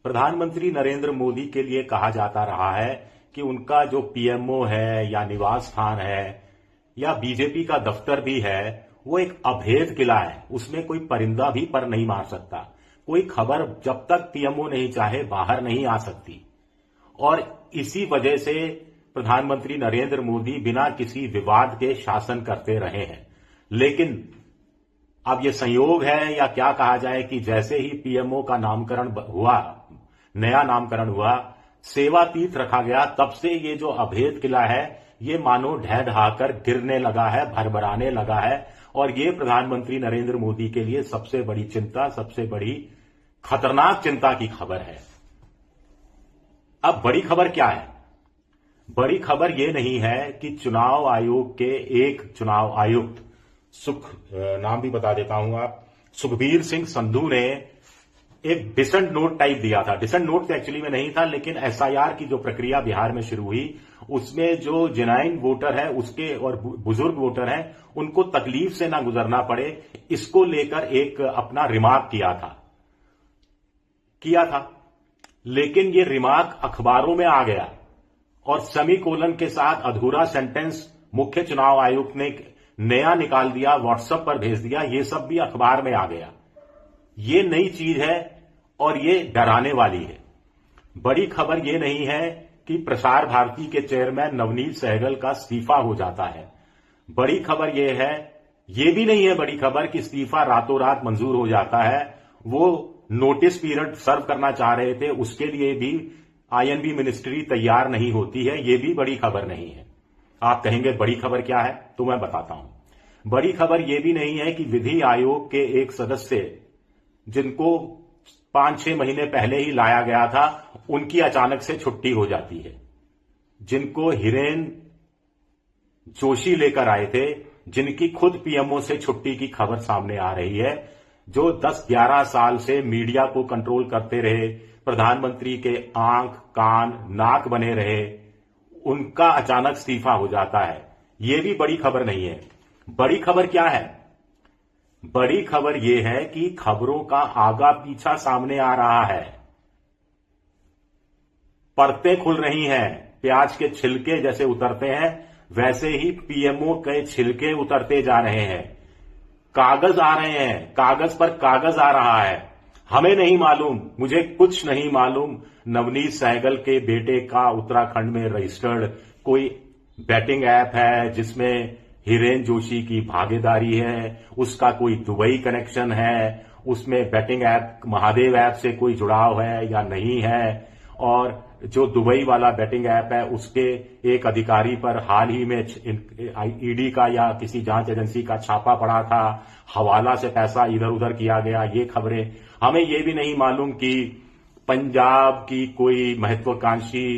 प्रधानमंत्री नरेंद्र मोदी के लिए कहा जाता रहा है कि उनका जो पीएमओ है या निवास स्थान है या बीजेपी का दफ्तर भी है वो एक अभेद किला है। उसमें कोई परिंदा भी पर नहीं मार सकता। कोई खबर जब तक पीएमओ नहीं चाहे बाहर नहीं आ सकती। और इसी वजह से प्रधानमंत्री नरेंद्र मोदी बिना किसी विवाद के शासन करते रहे हैं। लेकिन अब ये संयोग है या क्या कहा जाए कि जैसे ही पीएमओ का नामकरण हुआ, नया नामकरण हुआ, सेवा तीर्थ रखा गया, तब से ये जो अभेद किला है ये मानो ढह ढहाकर गिरने लगा है, भरभराने लगा है। और ये प्रधानमंत्री नरेंद्र मोदी के लिए सबसे बड़ी चिंता, सबसे बड़ी खतरनाक चिंता की खबर है। अब बड़ी खबर क्या है? बड़ी खबर ये नहीं है कि चुनाव आयोग के एक चुनाव आयुक्त नाम भी बता देता हूं आप, सुखबीर सिंह संधू ने एक डिसेंट नोट टाइप दिया था। डिसेंट नोट तो एक्चुअली में नहीं था, लेकिन एसआईआर की जो प्रक्रिया बिहार में शुरू हुई उसमें जो जेन्युइन वोटर है उसके और बुजुर्ग वोटर हैं उनको तकलीफ से ना गुजरना पड़े, इसको लेकर एक अपना रिमार्क किया था। लेकिन ये रिमार्क अखबारों में आ गया और सेमीकोलन के साथ अधूरा सेंटेंस मुख्य चुनाव आयुक्त ने नया निकाल दिया, व्हाट्सएप पर भेज दिया। ये सब भी अखबार में आ गया। ये नई चीज है और ये डराने वाली है। बड़ी खबर ये नहीं है कि प्रसार भारती के चेयरमैन नवनीत सहगल का इस्तीफा हो जाता है। बड़ी खबर ये है, ये भी नहीं है बड़ी खबर कि इस्तीफा रातों रात मंजूर हो जाता है। वो नोटिस पीरियड सर्व करना चाह रहे थे, उसके लिए भी आईएनबी मिनिस्ट्री तैयार नहीं होती है। ये भी बड़ी खबर नहीं है। आप कहेंगे बड़ी खबर क्या है, तो मैं बताता हूं। बड़ी खबर यह भी नहीं है कि विधि आयोग के एक सदस्य जिनको 5-6 महीने पहले ही लाया गया था, उनकी अचानक से छुट्टी हो जाती है। जिनको हिरेन जोशी लेकर आए थे, जिनकी खुद पीएमओ से छुट्टी की खबर सामने आ रही है, जो 10-11 साल से मीडिया को कंट्रोल करते रहे, प्रधानमंत्री के आंख, कान, नाक बने रहे, उनका अचानक इस्तीफा हो जाता है। यह भी बड़ी खबर नहीं है। बड़ी खबर क्या है? बड़ी खबर यह है कि खबरों का आगा पीछा सामने आ रहा है। परतें खुल रही हैं। प्याज के छिलके जैसे उतरते हैं वैसे ही पीएमओ के छिलके उतरते जा रहे हैं। कागज आ रहे हैं, कागज पर कागज आ रहा है। हमें नहीं मालूम, मुझे कुछ नहीं मालूम नवनीत सहगल के बेटे का उत्तराखंड में रजिस्टर्ड कोई बैटिंग ऐप है जिसमें हिरेन जोशी की भागीदारी है, उसका कोई दुबई कनेक्शन है, उसमें बैटिंग ऐप महादेव ऐप से कोई जुड़ाव है या नहीं है। और जो दुबई वाला बैटिंग ऐप है उसके एक अधिकारी पर हाल ही में ईडी का या किसी जांच एजेंसी का छापा पड़ा था, हवाला से पैसा इधर उधर किया गया। ये खबरें हमें ये भी नहीं मालूम कि पंजाब की कोई महत्वाकांक्षी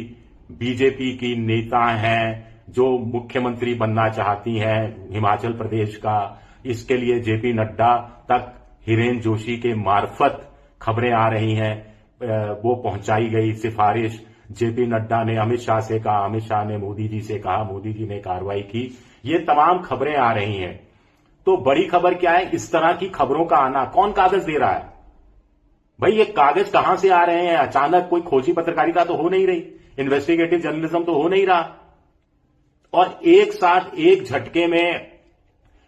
बीजेपी की नेता हैं जो मुख्यमंत्री बनना चाहती हैं हिमाचल प्रदेश का, इसके लिए जेपी नड्डा तक हिरेन जोशी के मार्फत खबरें आ रही हैं। वो पहुंचाई गई सिफारिश, जेपी नड्डा ने अमित शाह से कहा, अमित शाह ने मोदी जी से कहा, मोदी जी ने कार्रवाई की। ये तमाम खबरें आ रही हैं। तो बड़ी खबर क्या है? इस तरह की खबरों का आना। कौन कागज दे रहा है भाई? ये कागज कहां से आ रहे हैं? अचानक कोई खोजी पत्रकारिता तो हो नहीं रही, इन्वेस्टिगेटिव जर्नलिज्म तो हो नहीं रहा। और एक साथ एक झटके में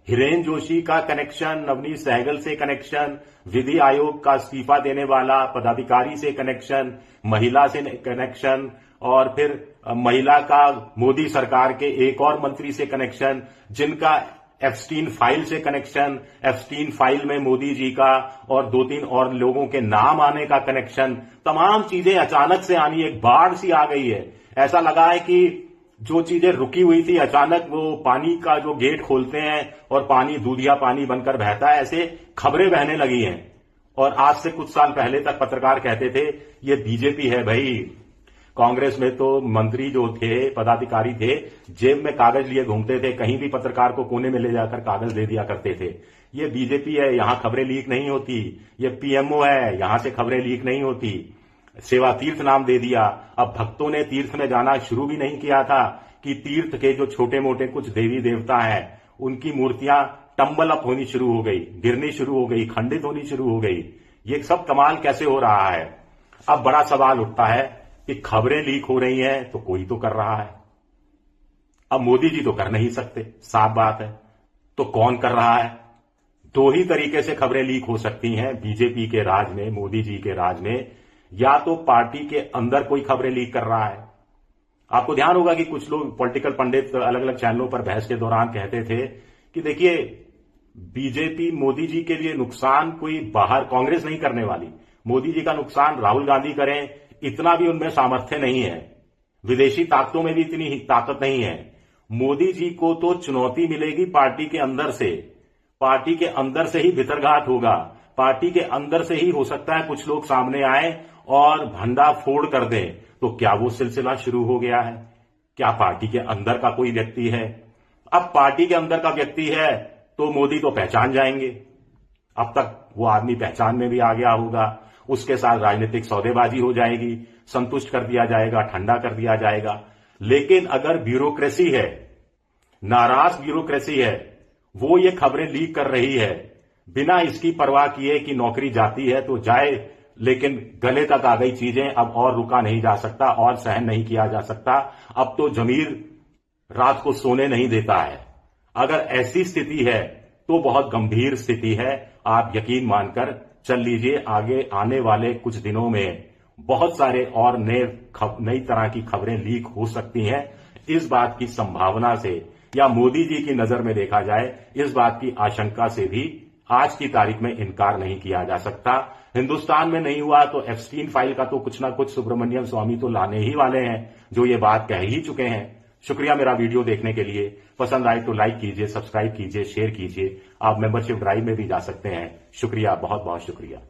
हिरेन जोशी का कनेक्शन, नवनीत सहगल से कनेक्शन, विधि आयोग का इस्तीफा देने वाला पदाधिकारी से कनेक्शन, महिला से कनेक्शन, और फिर महिला का मोदी सरकार के एक और मंत्री से कनेक्शन, जिनका एप्स्टीन फाइल से कनेक्शन, एप्स्टीन फाइल में मोदी जी का और 2-3 और लोगों के नाम आने का कनेक्शन। तमाम चीजें अचानक से आनी, एक बाढ़ सी आ गई है। ऐसा लगा है कि जो चीजें रुकी हुई थी अचानक वो पानी का जो गेट खोलते हैं और पानी दूधिया पानी बनकर बहता है, ऐसे खबरें बहने लगी हैं। और आज से कुछ साल पहले तक पत्रकार कहते थे ये बीजेपी है भाई। कांग्रेस में तो मंत्री जो थे, पदाधिकारी थे, जेब में कागज लिए घूमते थे, कहीं भी पत्रकार को कोने में ले जाकर कागज दे दिया करते थे। ये बीजेपी है, यहां खबरें लीक नहीं होती। ये पीएमओ है, यहां से खबरें लीक नहीं होती। सेवा तीर्थ नाम दे दिया। अब भक्तों ने तीर्थ में जाना शुरू भी नहीं किया था कि तीर्थ के जो छोटे मोटे कुछ देवी देवता हैं उनकी मूर्तियां टंबल अप होनी शुरू हो गई, गिरनी शुरू हो गई, खंडित होनी शुरू हो गई। ये सब कमाल कैसे हो रहा है? अब बड़ा सवाल उठता है कि खबरें लीक हो रही हैं तो कोई तो कर रहा है। अब मोदी जी तो कर नहीं सकते, साफ बात है, तो कौन कर रहा है? दो ही तरीके से खबरें लीक हो सकती हैं बीजेपी के राज में, मोदी जी के राज में। या तो पार्टी के अंदर कोई खबरें लीक कर रहा है। आपको ध्यान होगा कि कुछ लोग पॉलिटिकल पंडित अलग अलग चैनलों पर बहस के दौरान कहते थे कि देखिए, बीजेपी मोदी जी के लिए नुकसान कोई बाहर कांग्रेस नहीं करने वाली, मोदी जी का नुकसान राहुल गांधी करें, इतना भी उनमें सामर्थ्य नहीं है, विदेशी ताकतों में भी इतनी ताकत नहीं है। मोदी जी को तो चुनौती मिलेगी पार्टी के अंदर से, पार्टी के अंदर से ही भितरघात होगा, पार्टी के अंदर से ही हो सकता है कुछ लोग सामने आए और भंडा फोड़ कर दें। तो क्या वो सिलसिला शुरू हो गया है? क्या पार्टी के अंदर का कोई व्यक्ति है? अब पार्टी के अंदर का व्यक्ति है तो मोदी तो पहचान जाएंगे, अब तक वो आदमी पहचान में भी आ गया होगा, उसके साथ राजनीतिक सौदेबाजी हो जाएगी, संतुष्ट कर दिया जाएगा, ठंडा कर दिया जाएगा। लेकिन अगर ब्यूरोक्रेसी है, नाराज ब्यूरोक्रेसी है, वो ये खबरें लीक कर रही है बिना इसकी परवाह किए कि नौकरी जाती है तो जाए, लेकिन गले तक आ गई चीजें, अब और रुका नहीं जा सकता और सहन नहीं किया जा सकता, अब तो जमीर रात को सोने नहीं देता है। अगर ऐसी स्थिति है तो बहुत गंभीर स्थिति है। आप यकीन मानकर चल लीजिए, आगे आने वाले कुछ दिनों में बहुत सारे और नई तरह की खबरें लीक हो सकती हैं। इस बात की संभावना से, या मोदी जी की नजर में देखा जाए, इस बात की आशंका से भी आज की तारीख में इनकार नहीं किया जा सकता। हिंदुस्तान में नहीं हुआ तो एप्स्टीन फाइल का तो कुछ ना कुछ सुब्रमण्यम स्वामी तो लाने ही वाले हैं, जो ये बात कह ही चुके हैं। शुक्रिया मेरा वीडियो देखने के लिए। पसंद आए तो लाइक कीजिए, सब्सक्राइब कीजिए, शेयर कीजिए। आप मेंबरशिप ड्राइव में भी जा सकते हैं। शुक्रिया, बहुत बहुत शुक्रिया।